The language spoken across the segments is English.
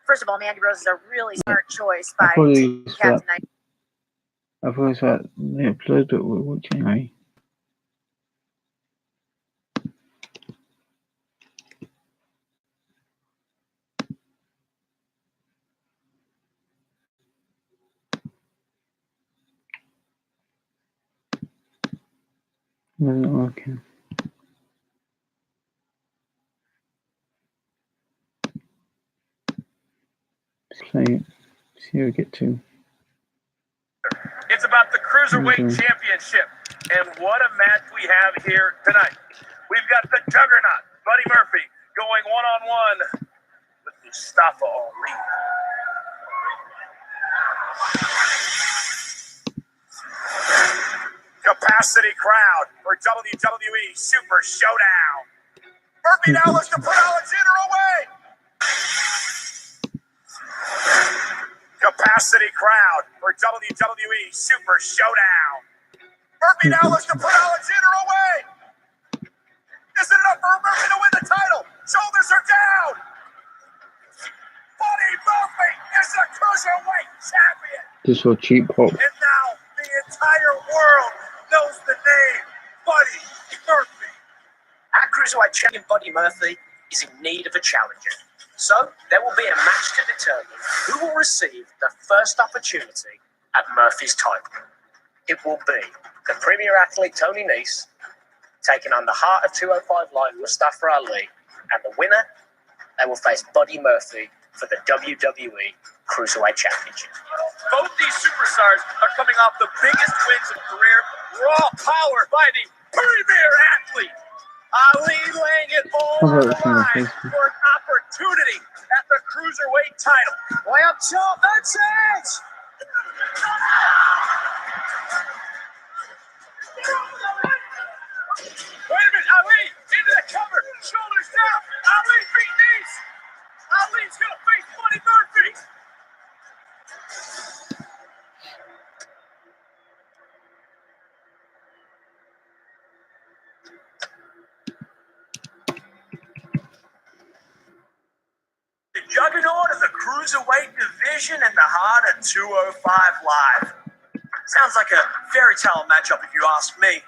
First of all, Mandy Rose is a really smart choice by Captain Knight. I thought it was that the episode that we're watching, right? Wasn't working. Play it. See how we get to. It's about the Cruiserweight Championship, and what a match we have here tonight. We've got the Juggernaut, Buddy Murphy, going one-on-one with Mustafa Ali. Capacity crowd for WWE Super Showdown. Murphy now looks to put Alexander away. Capacity crowd for WWE Super Showdown. Murphy now looks to put Alexander away. Is it enough for Murphy to win the title? Shoulders are down. Buddy Murphy is the Cruiserweight Champion. Just for cheap pop. And now the entire world knows the name Buddy Murphy. Our Cruiserweight Champion Buddy Murphy is in need of a challenger. So there will be a match to determine who will receive the first opportunity at Murphy's title. It will be the premier athlete Tony Nese taking on the Heart of 205 Live Mustafa Ali, and the winner, they will face Buddy Murphy for the WWE Cruiserweight Championship. Both these superstars are coming off the biggest wins of their career, raw power by the premier athlete. Ali laying it all on the line for an opportunity at the Cruiserweight title. Way up top, that's it! Wait a minute, Ali into the cover, shoulders down. Ali beat Nese. Ali's gonna face Buddy Murphy. The juggernaut of the Cruiserweight division in the heart of 205 Live. Sounds like a fairy tale matchup if you ask me.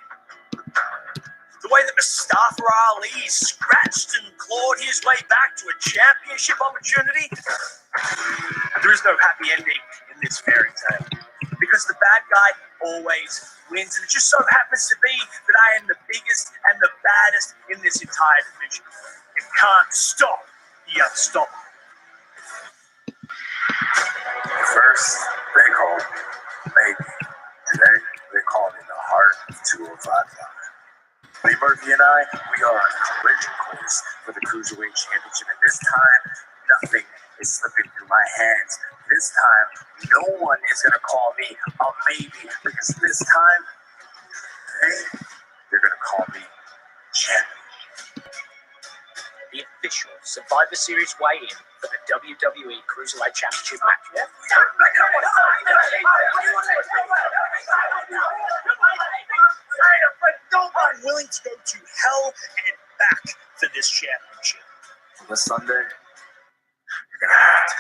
The way that Mustafa Ali scratched and clawed his way back to a championship opportunity, there is no happy ending in this fairy tale. Because the bad guy always wins. And it just so happens to be that I am the biggest and the baddest in this entire division. You can't stop the unstoppable. First, they called me Baby. Today, they call me the Heart of 205 Live. Buddy Murphy and I, we are on a collision course for the Cruiserweight Championship, and this time, nothing is slipping through my hands. This time, no one is going to call me a baby, because this time, they're going to call me champion. The official Survivor Series weigh-in for the WWE Cruiserweight Championship match. I'm willing to go to hell and back for this championship. For this Sunday, you're going to have to.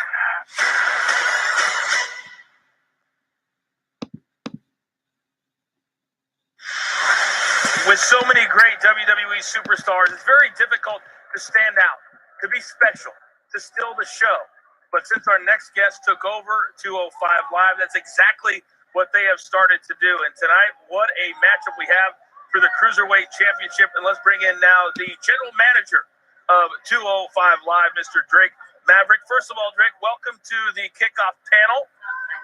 With so many great WWE superstars, it's very difficult to stand out, to be special, to steal the show. But since our next guest took over 205 Live, that's exactly what they have started to do. And tonight, what a matchup we have for the Cruiserweight Championship. And let's bring in now the general manager of 205 Live, Mr. Drake Maverick. First of all, Drake, welcome to the kickoff panel.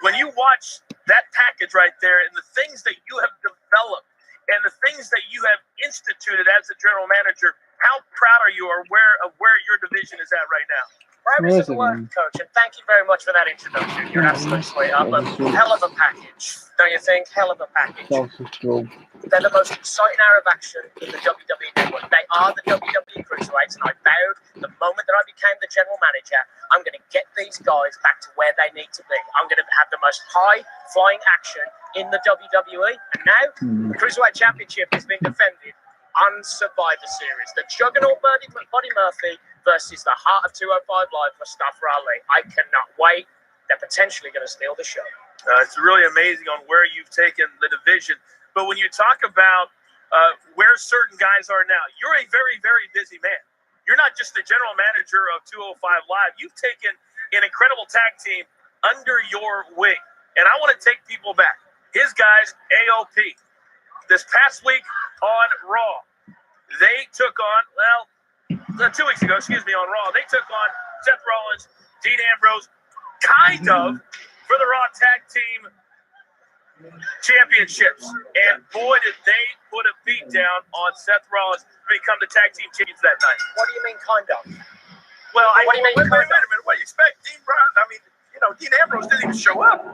When you watch that package right there and the things that you have developed and the things that you have instituted as a general manager, how proud are you of where your division is at right now? Proud is the word, Coach, and thank you very much for that introduction. You're absolutely sweetheart. Hell of a package, don't you think? Hell of a package. They're the most exciting hour of action in the WWE Network. They are the WWE Cruiserweights, and I vowed the moment that I became the general manager, I'm going to get these guys back to where they need to be. I'm going to have the most high-flying action in the WWE, and now the Cruiserweight Championship has been defended. on Survivor Series. The Juggernaut Buddy Murphy versus the Heart of 205 Live, Mustafa Ali. I cannot wait. They're potentially going to steal the show. It's really amazing on where you've taken the division. But when you talk about where certain guys are now, you're a very, very busy man. You're not just the general manager of 205 Live. You've taken an incredible tag team under your wing. And I want to take people back. His guys, AOP. This past week on Raw, they took on, 2 weeks ago, on Raw, they took on Seth Rollins, Dean Ambrose, kind of, for the Raw Tag Team Championships. And boy, did they put a beat down on Seth Rollins to become the Tag Team Champions that night. What do you mean, kind of? Well, What do you mean, Wait a minute. What do you expect? Dean Ambrose didn't even show up.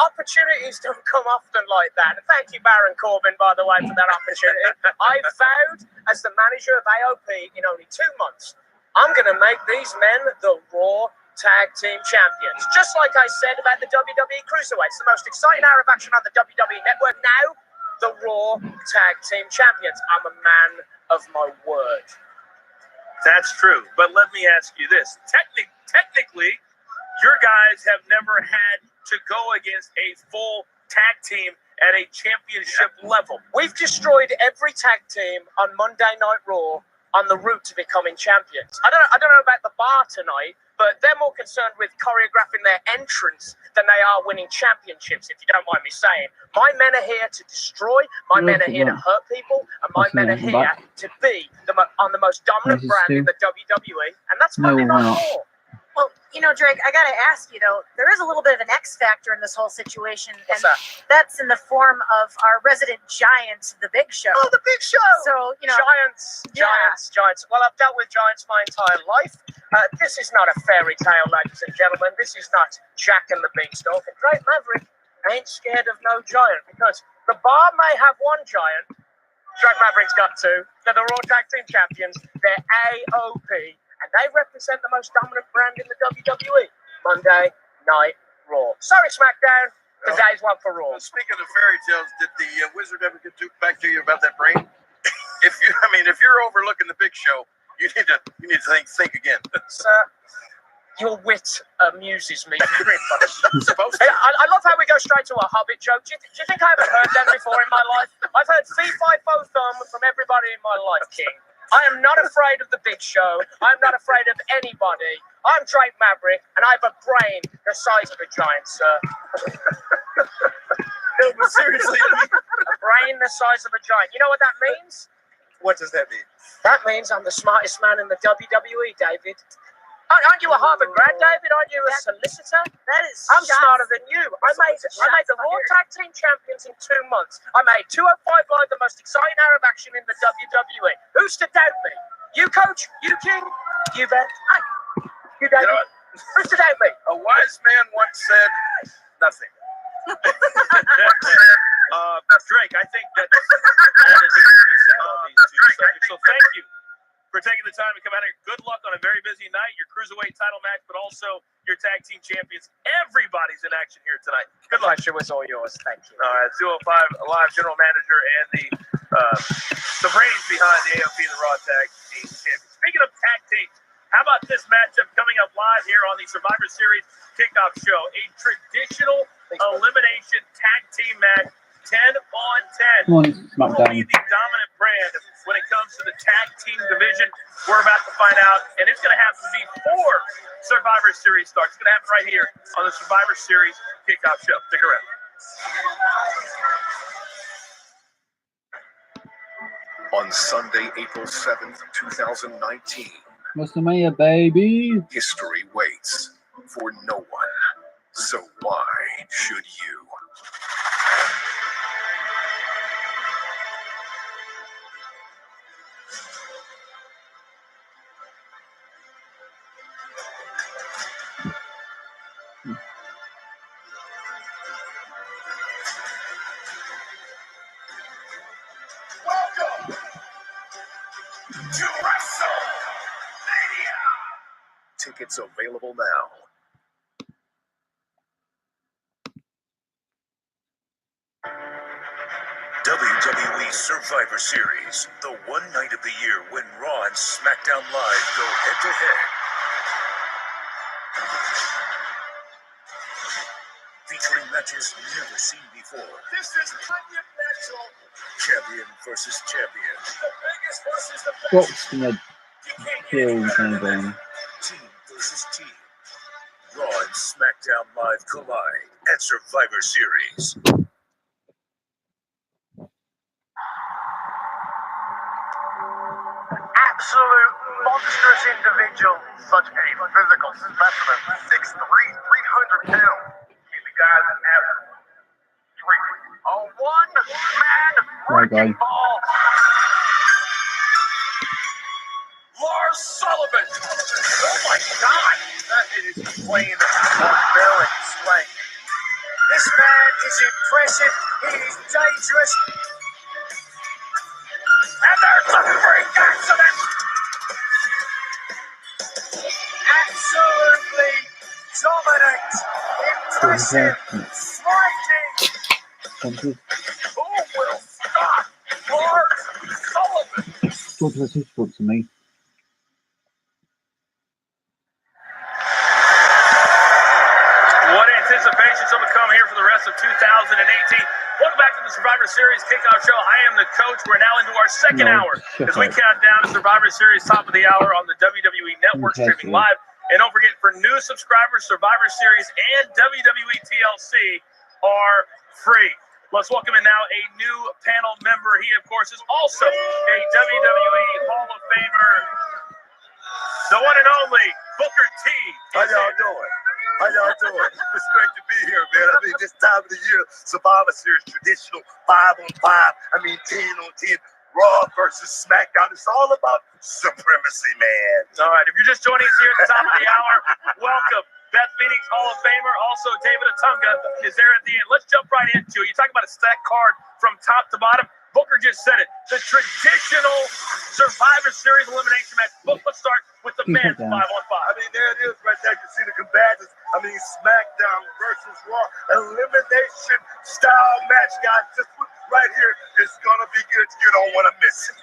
Opportunities don't come often like that. And thank you, Baron Corbin, by the way, for that opportunity. I vowed, as the manager of AOP in only 2 months, I'm going to make these men the Raw Tag Team Champions. Just like I said about the WWE Cruiserweights, the most exciting hour of action on the WWE Network. Now, the Raw Tag Team Champions. I'm a man of my word. That's true. But let me ask you this. Technically, your guys have never had to go against a full tag team at a championship level. We've destroyed every tag team on Monday Night Raw on the route to becoming champions. I don't know about the bar tonight, but they're more concerned with choreographing their entrance than they are winning championships, if you don't mind me saying. My men are here to destroy, my men are here to hurt people, and my men are here to be on the most dominant brand in the WWE, and that's Monday Night Raw. Well, Drake, I got to ask you, though, there is a little bit of an X factor in this whole situation. What's and that? That's in the form of our resident giant, the Big Show. Oh, the Big Show! So, Giants. Well, I've dealt with giants my entire life. This is not a fairy tale, ladies and gentlemen. This is not Jack and the Beanstalk. And Drake Maverick ain't scared of no giant, because the bar may have one giant. Drake Maverick's got two. They're the Raw Tag Team Champions. They're AOP. And they represent the most dominant brand in the WWE. Monday Night Raw. Sorry, SmackDown. Today's one for Raw. Speaking of fairy tales, did the wizard ever get back to you about that brain? If you're overlooking the Big Show, you need to think again. Sir, your wit amuses me very much. I love how we go straight to a Hobbit joke. Do you think I haven't heard them before in my life? I've heard fee, fi, fo, thumb from everybody in my life, King. I am not afraid of the Big Show. I'm not afraid of anybody. I'm Drake Maverick, and I have a brain the size of a giant, sir. No, but seriously. A brain the size of a giant. You know what that means? What does that mean? That means I'm the smartest man in the WWE, David. Aren't you a Harvard grad, David? Aren't you a solicitor? That is I'm smarter than you. I made the Raw Tag Team Champions in 2 months. I made 205 Live the most exciting hour of action in the WWE. Who's to doubt me? You, Coach? You, King? You, Ben? You, David? Who's to doubt me? A wise man once said, nothing. Drake, I think that's all that needs to be said on these two subjects. So thank you for taking the time to come out here. Good luck on a very busy night, your Cruiserweight title match, but also your Tag Team Champions. Everybody's in action here tonight. Good luck. Pleasure was all yours. Thank you. All right, 205 Live General Manager and the brains behind the AOP and the Raw Tag Team Champions. Speaking of tag teams, how about this matchup coming up live here on the Survivor Series kickoff show? A traditional elimination tag team match, 10 on 10. Who will be the dominant brand when it comes to the tag team division? We're about to find out, and it's going to happen before Survivor Series starts. It's going to happen right here on the Survivor Series kickoff show. Stick around. On Sunday, April 7th, 2019, WrestleMania, baby. history waits for no one. So why should you? Welcome to WrestleMania. Tickets available now. WWE Survivor Series, the one night of the year when Raw and SmackDown Live go head-to-head. Featuring matches never seen before. This is monumental. Champion versus champion. The biggest versus the best. Boxed in a You can't get kill any better kind of than game. Team versus team. Raw and SmackDown Live collide at Survivor Series. Absolute monstrous individual. Such a physical specimen. 6'3", 300 pounds. He's the guy that averaged 3. A one-man wrecking ball. Lars Sullivan. Oh my God! That is playing the barbaric strength. This man is impressive. He is dangerous. And there's a freak accident. Absolutely dominant. Impressive. Frightening. Who will stop Lars Sullivan? Talk to the talk to me. What anticipation still to come here for the rest of 2018. Welcome back to the Survivor Series Kickoff Show. I am the coach. We're now into our second hour as we count down to Survivor Series top of the hour on the WWE Network streaming live. And don't forget, for new subscribers, Survivor Series and WWE TLC are free. Let's welcome in now a new panel member. He, of course, is also a WWE Hall of Famer, the one and only Booker T. How y'all doing? How y'all doing? It's great to be here, man. I mean, this time of the year, Survivor Series, traditional 5-on-5. I mean, 10-on-10. Raw versus SmackDown. It's all about supremacy, man. All right, if you're just joining us here at the top of the hour, welcome. Beth Phoenix, Hall of Famer. Also, David Otunga is there at the end. Let's jump right into it. You talk about a stacked card from top to bottom. Booker just said it. The traditional Survivor Series elimination match. Let's start with the men's 5-on-5. I mean, there it is right there. You see the combatants. I mean, SmackDown versus Raw. Elimination style match, guys. This one right here is going to be good. You don't want to miss it.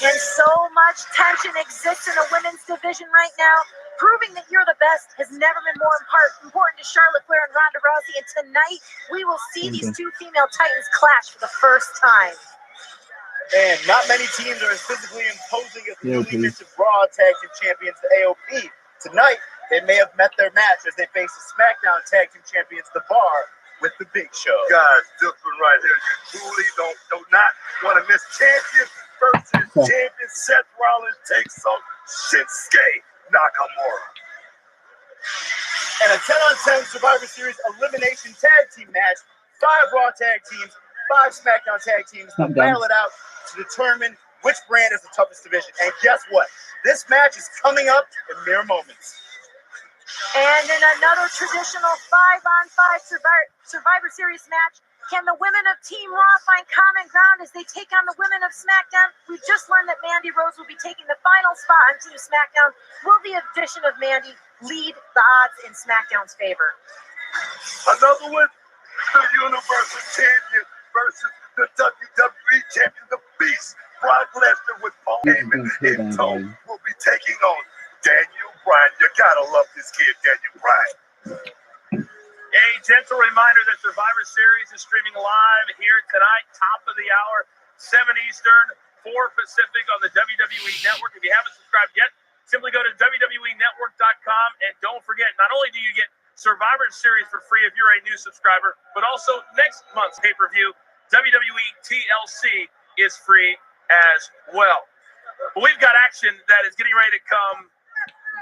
And so much tension exists in the women's division right now. Proving that you're the best has never been more important to Charlotte Flair and Ronda Rousey. And tonight, we will see these two female titans clash for the first time. And not many teams are as physically imposing as the newly minted Raw Tag Team Champions, the AOP. Tonight, they may have met their match as they face the SmackDown Tag Team Champions, The Bar, with the Big Show. Guys, this one right here, you truly do not want to miss. Champion versus champion. Seth Rollins takes on Shinsuke Nakamura. And a 10-on-10 Survivor Series Elimination Tag Team match. 5 Raw Tag Teams, 5 SmackDown Tag Teams will battle it out to determine which brand is the toughest division. And guess what? This match is coming up in mere moments. And in another traditional 5-on-5 Survivor Series match, can the women of Team Raw find common ground as they take on the women of SmackDown? We just learned that Mandy Rose will be taking the final spot on Team SmackDown. Will the addition of Mandy lead the odds in SmackDown's favor? Another one, the Universal Champion versus the WWE Champion, the Beast. Brock Lesnar with Paul Heyman in tow will be taking on Daniel Bryan. You gotta love this kid, Daniel Bryan. A gentle reminder that Survivor Series is streaming live here tonight, top of the hour, 7 Eastern, 4 Pacific on the WWE Network. If you haven't subscribed yet, simply go to WWENetwork.com. And don't forget, not only do you get Survivor Series for free if you're a new subscriber, but also next month's pay-per-view, WWE TLC, is free as well. But we've got action that is getting ready to come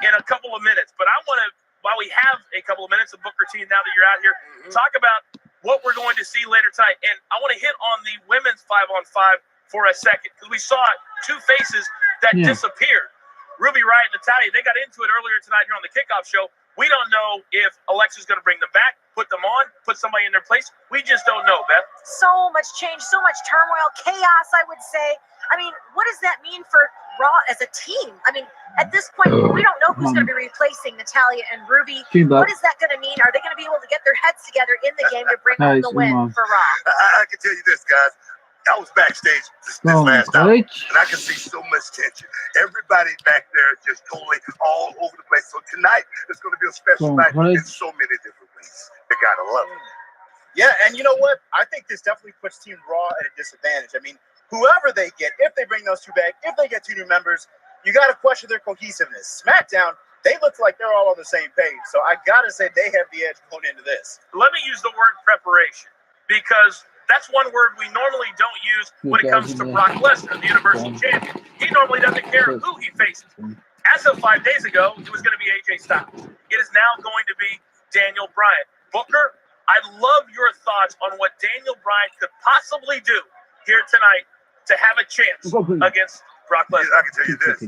in a couple of minutes. But I want to, while we have a couple of minutes of Booker T, now that you're out here, talk about what we're going to see later tonight. And I want to hit on the women's 5-on-5 for a second, because we saw two faces that disappeared. Ruby Riott and Natalya, they got into it earlier tonight here on the kickoff show. We don't know if Alexa's going to bring them back, put them on, put somebody in their place. We just don't know, Beth. So much change, so much turmoil, chaos, I would say. I mean, what does that mean for Raw as a team? I mean, at this point, we don't know who's going to be replacing Natalya and Ruby. What is that going to mean? Are they going to be able to get their heads together in the game to bring home the win for Raw? I can tell you this, guys. I was backstage this Strong last hour, courage. and I can see so much tension. Everybody back there is just totally all over the place. So tonight is going to be a special Strong night in courage. so many different ways. They gotta love it. Yeah, and you know what? I think this definitely puts Team Raw at a disadvantage. I mean, whoever they get, if they bring those two back, if they get 2 new members, you got to question their cohesiveness. SmackDown, they look like they're all on the same page. So I got to say they have the edge going into this. Let me use the word preparation, because that's one word we normally don't use when it comes to Brock Lesnar, the Universal Champion. He normally doesn't care who he faces. As of 5 days ago, it was going to be AJ Styles. It is now going to be Daniel Bryan. Booker, I love your thoughts on what Daniel Bryan could possibly do here tonight to have a chance against Brock Lesnar. I can tell you this,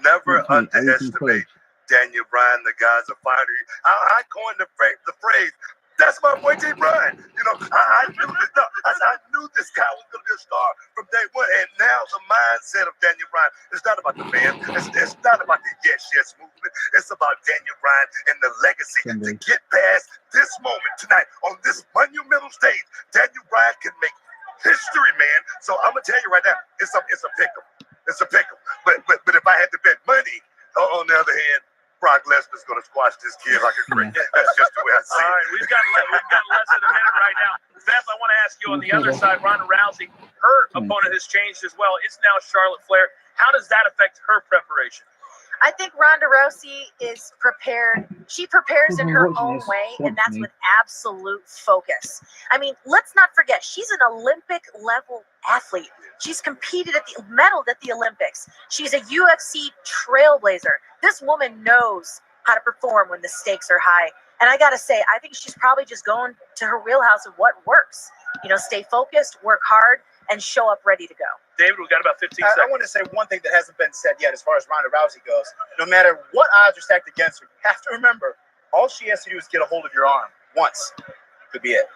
never underestimate Daniel Bryan. The guy's a fighter. I coined the phrase, that's my boy T. Bryan. I knew this guy was going to be a star from day one. And now the mindset of Daniel Bryan is not about the fans. It's not about the yes movement. It's about Daniel Bryan and the legacy. To get past this moment tonight on this monumental stage, Daniel Bryan can make history, man. So I'm going to tell you right now, it's a pick'em. It's a pick'em. But if I had to bet money, on the other hand, Brock Lesnar's going to squash this kid like a cricket. That's just the way I see it. All right, we've got less than a minute right now. Beth, I want to ask you on the other side, Ronda Rousey, her opponent has changed as well. It's now Charlotte Flair. How does that affect her preparation? I think Ronda Rousey is prepared. She prepares in her own way, and that's with absolute focus. I mean, let's not forget, she's an Olympic-level athlete. She's medaled at the Olympics. She's a UFC trailblazer. This woman knows how to perform when the stakes are high. And I got to say, I think she's probably just going to her wheelhouse of what works. Stay focused, work hard, and show up ready to go. David, we've got about 15 seconds. I want to say one thing that hasn't been said yet as far as Ronda Rousey goes. No matter what odds are stacked against her, you have to remember, all she has to do is get a hold of your arm once. Could be it.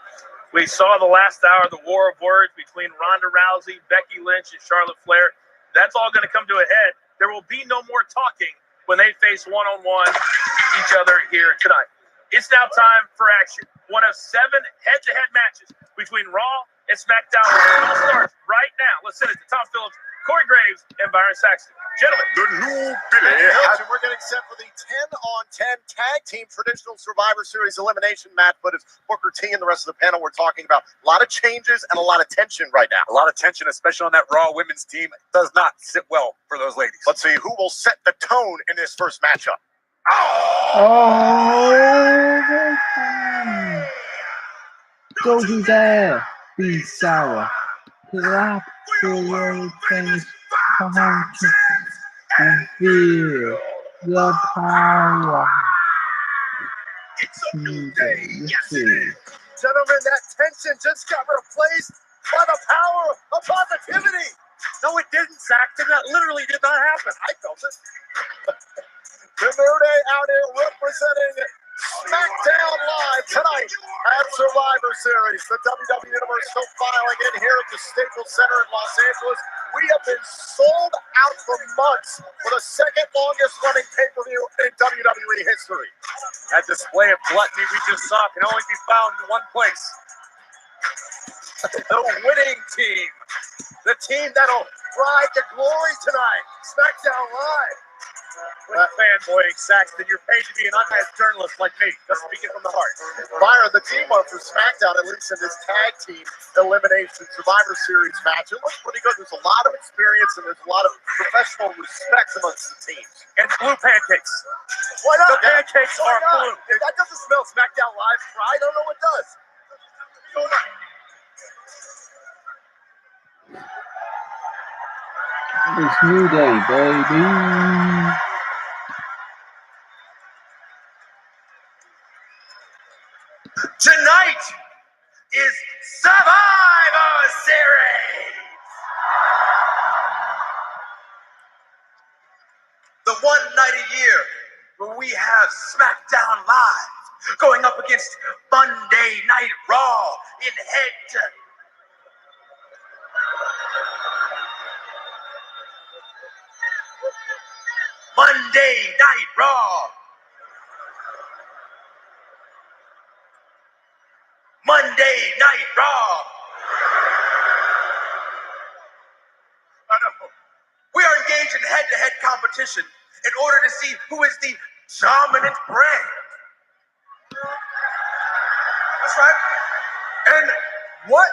We saw the last hour, the war of words between Ronda Rousey, Becky Lynch, and Charlotte Flair. That's all going to come to a head. There will be no more talking when they face one-on-one each other here tonight. It's now time for action. One of 7 head-to-head matches between Raw and SmackDown. It all starts right now. Let's send it to Tom Phillips, Corey Graves, and Byron Saxton. Gentlemen, The new Billy. And we're getting set for the 10-on-10 tag team traditional Survivor Series elimination match. But as Booker T and the rest of the panel we're talking about, a lot of changes and a lot of tension right now. A lot of tension, especially on that Raw women's team. Does not sit well for those ladies. Let's see who will set the tone in this first matchup. Don't you dare be sour. Clap for your things and feel the power. It's a new day. Yes, it is. Gentlemen, that tension just got replaced by the power of positivity. No, it didn't, Saxton. That literally did not happen. I felt it. The New Day out here representing SmackDown Live tonight at Survivor Series. The WWE Universe still filing in here at the Staples Center in Los Angeles. We have been sold out for months for the second longest running pay-per-view in WWE history. That display of gluttony we just saw can only be found in one place. The winning team. The team that'll ride to glory tonight. SmackDown Live. Fanboying, Saxton, you're paid to be an unbiased journalist like me. Just speaking from the heart. Byron, the team up for SmackDown, at least in this tag team elimination Survivor Series match, it looks pretty good. There's a lot of experience and there's a lot of professional respect amongst the teams. And blue pancakes. Why not? The pancakes Why are not? blue. If that doesn't smell SmackDown Live fried, I don't know what does. It's New Day, baby. Tonight is Survivor Series. The one night a year where we have SmackDown Live going up against Monday Night Raw in head to Monday Night Raw. Monday Night Raw. competition in order to see who is the dominant brand. That's right. And what